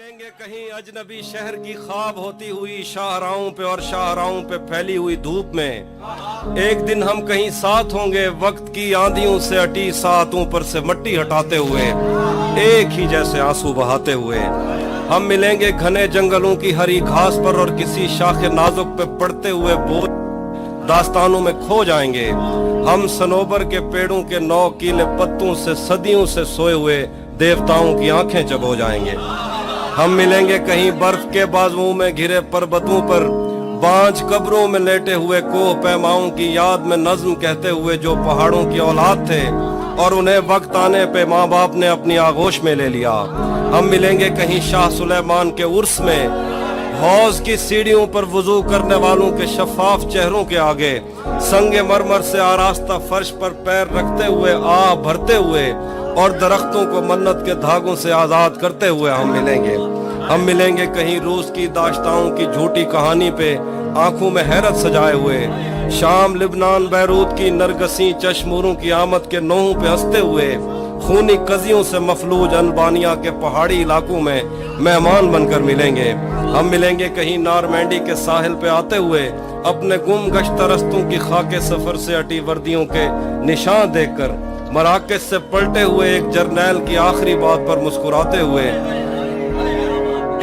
मिलेंगे कहीं अजनबी शहर की ख्वाब होती हुई शाहराहों पे और शाहराहों पे फैली हुई धूप में। एक दिन हम कहीं साथ होंगे वक्त की आंधियों से अटी सातों पर से मट्टी हटाते हुए, एक ही जैसे आंसू बहाते हुए। हम मिलेंगे घने जंगलों की हरी घास पर और किसी शाखे नाजुक पे पड़ते हुए बोझ दास्तानों में खो जाएंगे। हम सनोबर के पेड़ों के 9 कीले पत्तों से सदियों से सोए हुए देवताओं की आंखें चबो जाएंगे। हम मिलेंगे कहीं बर्फ के बाजुओं में घिरे पर्वतों पर, बांझ कब्रों में लेटे हुए कोह पैमाओं की याद में नज्म कहते हुए जो पहाड़ों की औलाद थे और उन्हें वक्त आने पे माँ बाप ने अपनी आगोश में ले लिया। हम मिलेंगे कहीं शाह सुलेमान के उर्स में, हौज की सीढ़ियों पर वुजू करने वालों के शफाफ चेहरों के आगे, संगे मरमर से आरास्ता फर्श पर पैर रखते हुए आह भरते हुए और दरख्तों को मन्नत के धागों से आजाद करते हुए हम मिलेंगे। हम मिलेंगे कहीं रूस की दाश्ताओं की झूठी कहानी पे आंखों में हैरत सजाए हुए, शाम लिबनान बैरूत की नरगसी चश्मूरों की आमद के नोहों पे हंसते हुए, खूनी कजियों से मफलूज अल्बानिया के पहाड़ी इलाकों में मेहमान बनकर मिलेंगे। हम मिलेंगे कहीं नारमैंडी के साहिल पे आते हुए अपने गुम गश्त रस्तों की खाके सफर से अटी वर्दियों के निशान देखकर, मराकज से पलटे हुए एक जर्नैल की आखिरी बात पर मुस्कुराते हुए,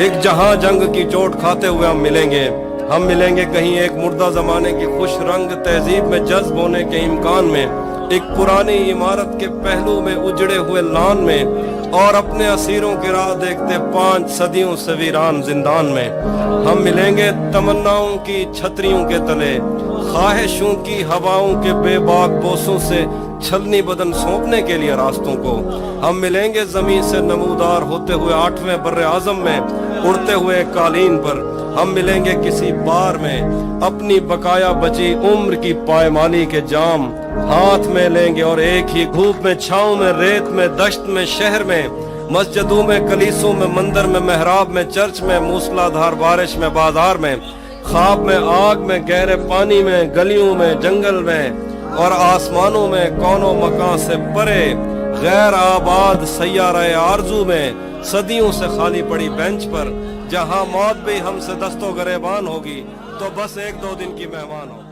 एक जहां जंग की चोट खाते हुए हम मिलेंगे। हम मिलेंगे कहीं एक मुर्दा जमाने की खुश रंग तहजीब में जज्ब होने के इम्कान में, एक पुरानी इमारत के पहलू में उजड़े हुए लान में और अपने असीरों की राह देखते 5 सदियों से वीरान जिंदान में। हम मिलेंगे तमन्नाओं की छतरियों के तले, ख्वाहिशों की हवाओं के बेबाक बोसों से छलनी बदन सौंपने के लिए रास्तों को। हम मिलेंगे जमीन से नमूदार होते हुए 8वें बर्रे आजम में उड़ते हुए कालीन पर। हम मिलेंगे किसी बार में अपनी बकाया बची उम्र की पायमाली के जाम हाथ में लेंगे और एक ही धूप में, छाँव में, रेत में, दश्त में, शहर में, मस्जिदों में, कलीसों में, मंदिर में, मेहराब में, चर्च में, मूसलाधार बारिश में, बाजार में, ख्वाब में, आग में, गहरे पानी में, गलियों में, जंगल में और आसमानों में, कौनों मकान से परे गैर आबाद सैयारा आरजू में, सदियों से खाली पड़ी बेंच पर, जहां मौत भी हमसे दस्तो गरेबान होगी तो बस 1-2 दिन की मेहमान हो।